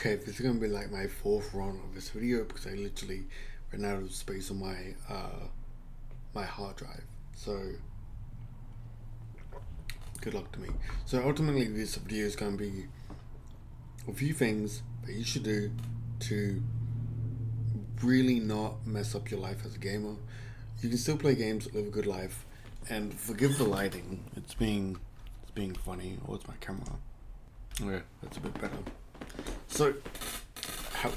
Okay, this is gonna be like my fourth run of this video because I literally ran out of space on my hard drive. So good luck to me. So ultimately, this video is gonna be a few things that you should do to really not mess up your life as a gamer. You can still play games, live a good life, and forgive the lighting. It's being funny. Or it's my camera. Okay, that's a bit better. So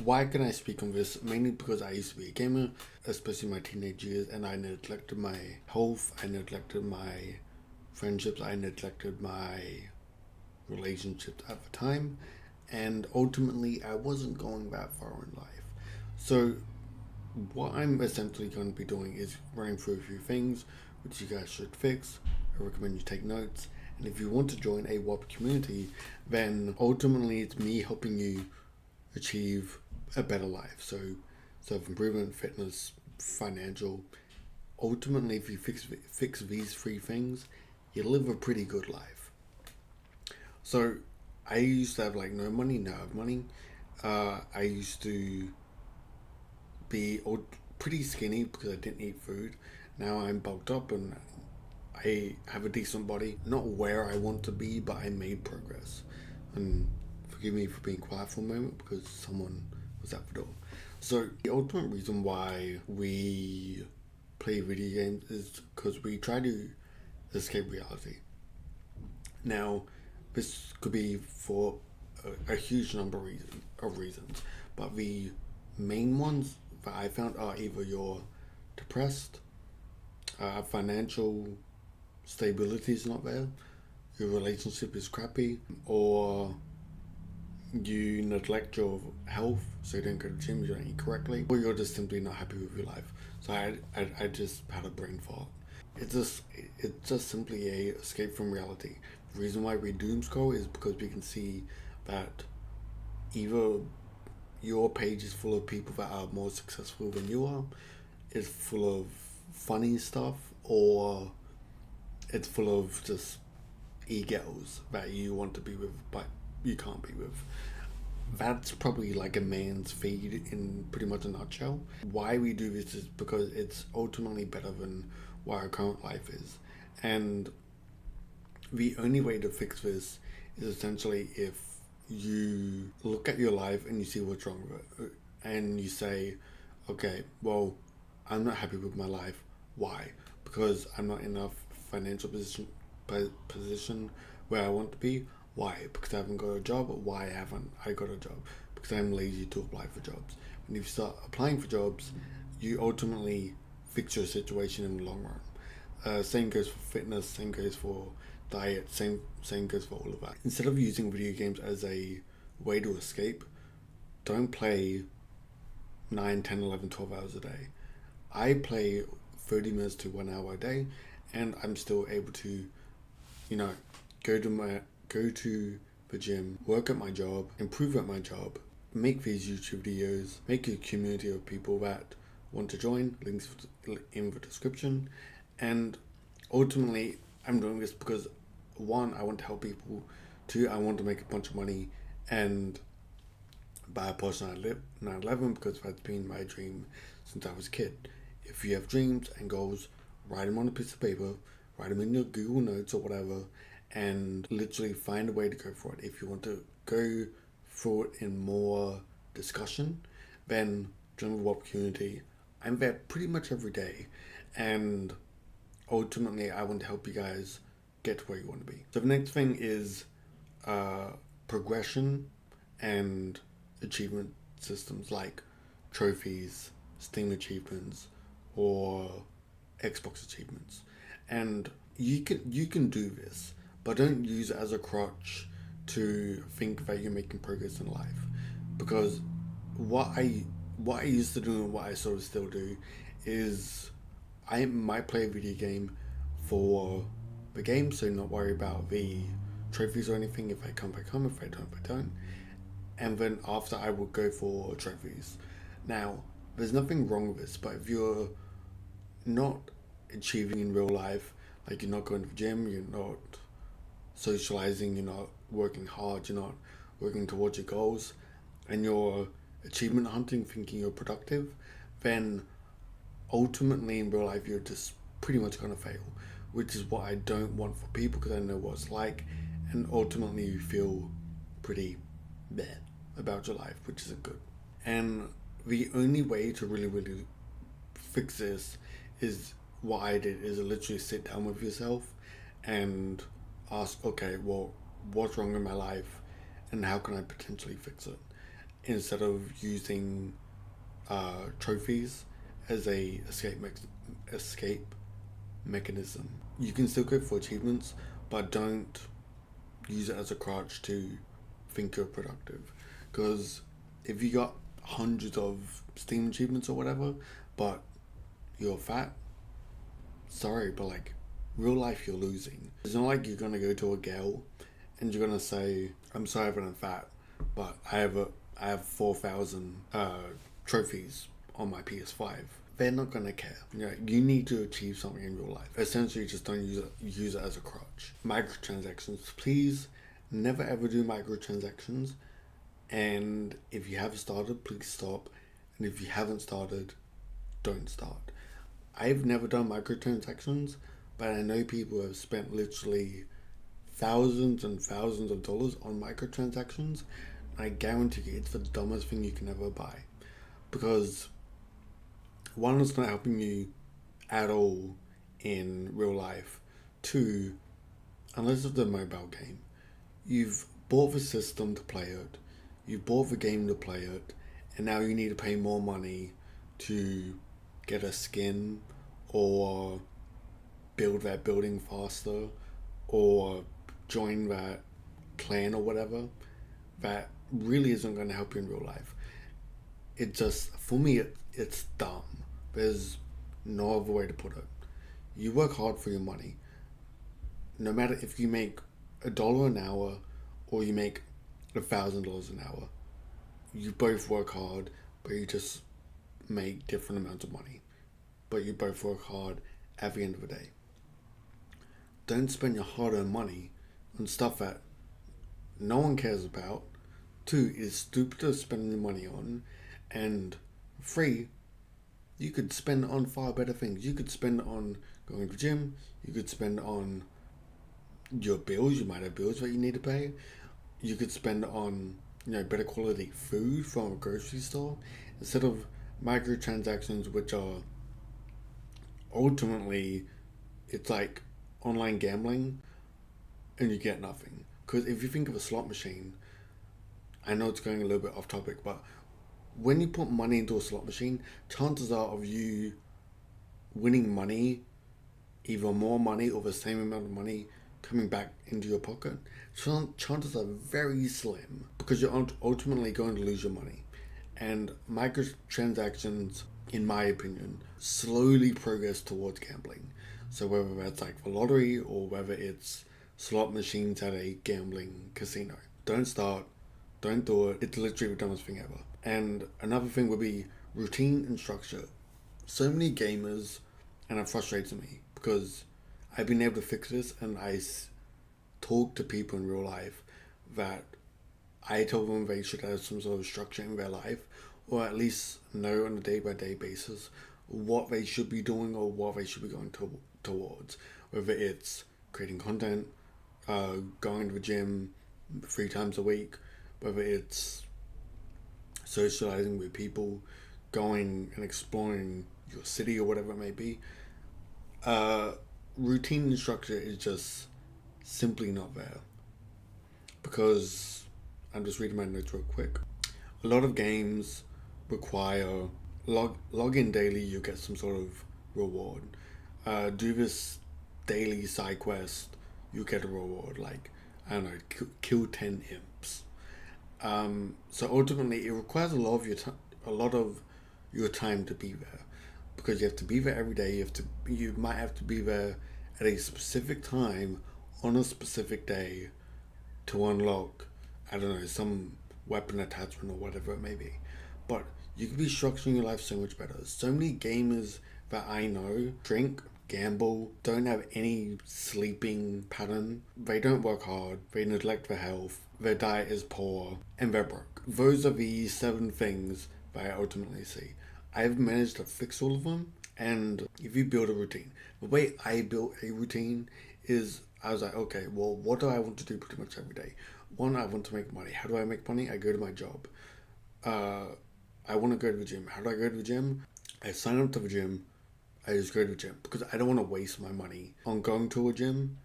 why can I speak on this? Mainly because I used to be a gamer, especially in my teenage years, and I neglected my health, I neglected my friendships, I neglected my relationships at the time, and ultimately I wasn't going that far in life. So, what I'm essentially going to be doing is running through a few things which you guys should fix. I recommend you take notes. And if you want to join a WAP community, then ultimately it's me helping you achieve a better life. So, self improvement, fitness, financial. Ultimately, if you fix these three things, you live a pretty good life. So, I used to have like no money, now I have money. I used to be pretty skinny because I didn't eat food. Now I'm bulked up and I have a decent body. Not where I want to be, but I made progress. And forgive me for being quiet for a moment because someone was at the door. So the ultimate reason why we play video games is because we try to escape reality. Now, this could be for a huge number of reasons, but the main ones that I found are either you're depressed, financial stability is not there, your relationship is crappy, or you neglect your health, so you don't go to the gym, you don't eat correctly, or you're just simply not happy with your life. So I just had a brain fart. It's just simply a escape from reality. The reason why we doom scroll is because we can see that either your page is full of people that are more successful than you are, it's full of funny stuff, or it's full of just e-girls that you want to be with but you can't be with. That's probably like a man's feed in pretty much a nutshell. Why we do this is because it's ultimately better than what our current life is. And the only way to fix this is essentially if you look at your life and you see what's wrong with it and you say, okay, well, I'm not happy with my life. Why? Because I'm not in enough financial position where I want to be. Why? Because I haven't got a job. Why haven't I got a job? Because I'm lazy to apply for jobs. When you start applying for jobs, you ultimately fix your situation in the long run. Same goes for fitness. Same goes for diet. Same goes for all of that. Instead of using video games as a way to escape, don't play 9, 10, 11, 12 hours a day. I play 30 minutes to 1 hour a day, and I'm still able to, you know, go to the gym, work at my job, improve at my job, make these YouTube videos, make a community of people that want to join. Links in the description. And ultimately, I'm doing this because one, I want to help people. Two, I want to make a bunch of money and buy a Porsche 911 because that's been my dream since I was a kid. If you have dreams and goals, write them on a piece of paper, write them in your Google Notes or whatever, and literally find a way to go for it. If you want to go for it in more discussion, then join the WAP community. I'm there pretty much every day, and ultimately I want to help you guys get to where you want to be. So the next thing is progression and achievement systems like trophies, Steam achievements, or Xbox achievements. And you can do this, but don't use it as a crutch to think that you're making progress in life. Because what I used to do and what I sort of still do is I might play a video game for the game, so not worry about the trophies or anything. If I come, I come. If I don't, I don't. And then after, I will go for trophies. Now, there's nothing wrong with this, but if you're not achieving in real life, like you're not going to the gym, you're not socializing, you're not working hard, you're not working towards your goals, and you're achievement hunting thinking you're productive, then ultimately in real life you're just pretty much going to fail, which is what I don't want for people because I know what it's like, and ultimately you feel pretty bad about your life, which isn't good. And the only way to really fix this is what I did is literally sit down with yourself and ask, okay, well, what's wrong in my life and how can I potentially fix it? Instead of using trophies as a escape mechanism. You can still go for achievements, but don't use it as a crutch to think you're productive. Because if you got hundreds of Steam achievements or whatever, but you're fat, sorry, but like real life you're losing. It's not like you're gonna go to a girl and you're gonna say, I'm sorry that I'm fat, but I have 4,000 trophies on my PS5. They're not gonna care. You know, you need to achieve something in real life. Essentially, just don't use it as a crutch. Microtransactions, please never ever do microtransactions. And if you have started, please stop. And if you haven't started, don't start. I've never done microtransactions, but I know people have spent literally thousands and thousands of dollars on microtransactions. I guarantee you it's the dumbest thing you can ever buy. Because one, it's not helping you at all in real life. Two, unless it's a mobile game, you've bought the system to play it, you've bought the game to play it, and now you need to pay more money to get a skin or build that building faster or join that clan or whatever. That really isn't going to help you in real life. It just, for me, it's dumb. There's no other way to put it. You work hard for your money. No matter if you make $1 an hour or you make $1,000 an hour, you both work hard, but you just make different amounts of money. But you both work hard at the end of the day. Don't spend your hard-earned money on stuff that no one cares about. Two, is stupid to spend your money on. And three, you could spend on far better things. You could spend on going to the gym. You could spend on your bills. You might have bills that you need to pay. You could spend on better quality food from a grocery store instead of microtransactions, which are ultimately it's like online gambling, and you get nothing. Because if you think of a slot machine, I know it's going a little bit off topic, but when you put money into a slot machine, chances are of you winning money, either more money or the same amount of money coming back into your pocket, chances are very slim because you're ultimately going to lose your money. And microtransactions, in my opinion, slowly progress towards gambling. So whether that's like the lottery or whether it's slot machines at a gambling casino. Don't start, don't do it. It's literally the dumbest thing ever. And another thing would be routine and structure. So many gamers, and it frustrates me because I've been able to fix this, and I talk to people in real life that I tell them they should have some sort of structure in their life, or at least know on a day-by-day basis what they should be doing or what they should be going towards. Whether it's creating content, going to the gym 3 times a week, whether it's socializing with people, going and exploring your city or whatever it may be. Routine and structure is just simply not there. Because I'm just reading my notes real quick. A lot of games require log in daily, you get some sort of reward. Do this daily side quest, you get a reward. Like, I don't know, kill 10 imps. So ultimately, it requires a lot of your time to be there, because you have to be there every day. You might have to be there at a specific time on a specific day to unlock, I don't know, some weapon attachment or whatever it may be. But you could be structuring your life so much better. So many gamers that I know drink, gamble, don't have any sleeping pattern. They don't work hard. They neglect their health. Their diet is poor, and they're broke. those are the 7 things that I ultimately see. I've managed to fix all of them, and if you build a routine, the way I built a routine is I was like, okay, well, what do I want to do pretty much every day? One, I want to make money. How do I make money? I go to my job. Uh, I want to go to the gym. How do I go to the gym? I sign up to the gym. I just go to the gym because I don't want to waste my money on going to a gym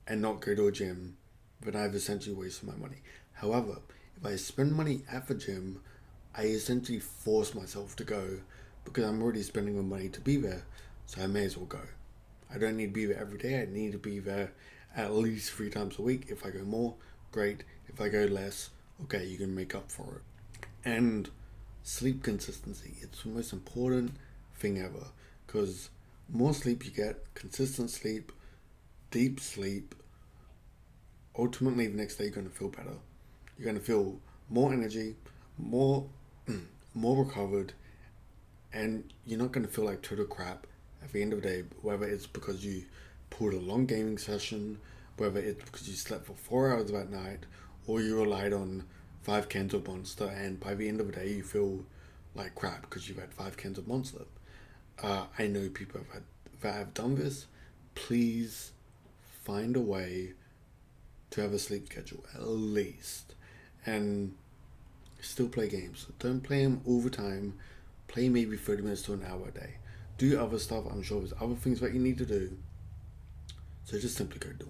and not go to a gym, then I've essentially wasted my money. However, if I spend money at the gym, I essentially force myself to go because I'm already spending the money to be there, so I may as well go. I don't need to be there every day. I need to be there at least 3 times a week. If I go more, great. If I go less, okay, you can make up for it. And sleep consistency. It's the most important thing ever because more sleep you get, consistent sleep, deep sleep, ultimately the next day you're going to feel better. You're going to feel more energy, more more recovered, and you're not going to feel like total crap at the end of the day, whether it's because you pulled a long gaming session, whether it's because you slept for 4 hours that night, or you relied on 5 cans of Monster, and by the end of the day you feel like crap because you've had 5 cans of Monster. I know people that have done this. Please find a way to have a sleep schedule at least, and still play games. Don't play them all the time. Play maybe 30 minutes to an hour a day. Do other stuff. I'm sure there's other things that you need to do. So just simply go do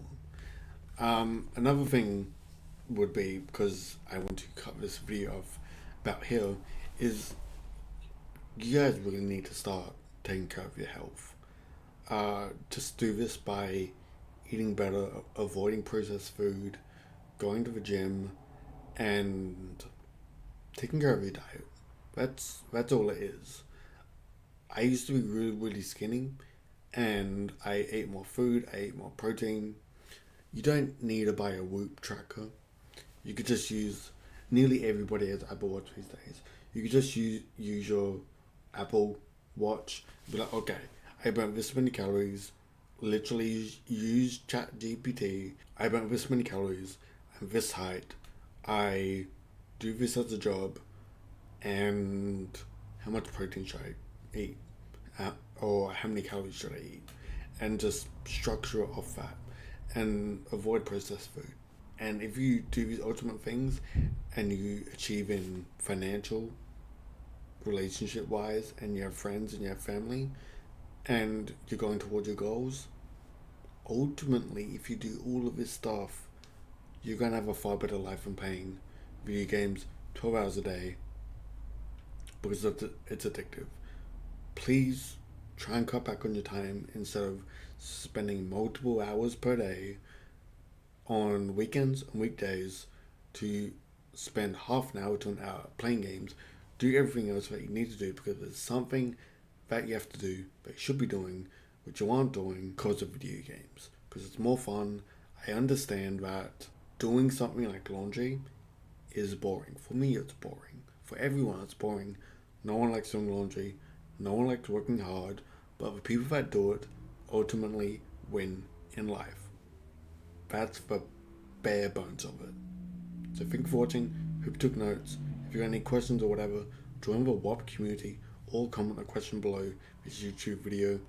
them. Another thing would be, because I want to cut this video off about here, is you guys really need to start taking care of your health. Just do this by eating better, avoiding processed food, going to the gym, and taking care of your diet. That's all it is. I used to be really skinny, and I ate more food. I ate more protein. You don't need to buy a Whoop tracker. You could just use. Nearly everybody has Apple Watch these days. You could just use your Apple Watch. Be like, okay, I burnt this many calories. Literally use Chat GPT. I burnt this many calories and this height. I do this as a job, and how much protein should I eat, or how many calories should I eat, and just structure it off that, and avoid processed food. And if you do these ultimate things, and you achieve in financial, relationship wise, and you have friends and you have family, and you're going towards your goals, ultimately, if you do all of this stuff, you're gonna have a far better life than playing video games 12 hours a day because it's addictive. Please try and cut back on your time instead of spending multiple hours per day on weekends and weekdays to spend half an hour to an hour playing games. Do everything else that you need to do because there's something that you have to do that you should be doing which you aren't doing because of video games. Because it's more fun. I understand that doing something like laundry is boring. For me, it's boring. For everyone, it's boring. No one likes doing laundry. No one likes working hard. But the people that do it ultimately win in life. That's the bare bones of it. So thank you for watching. Hope you took notes. If you got any questions or whatever, join the WAP community or comment a question below this YouTube video.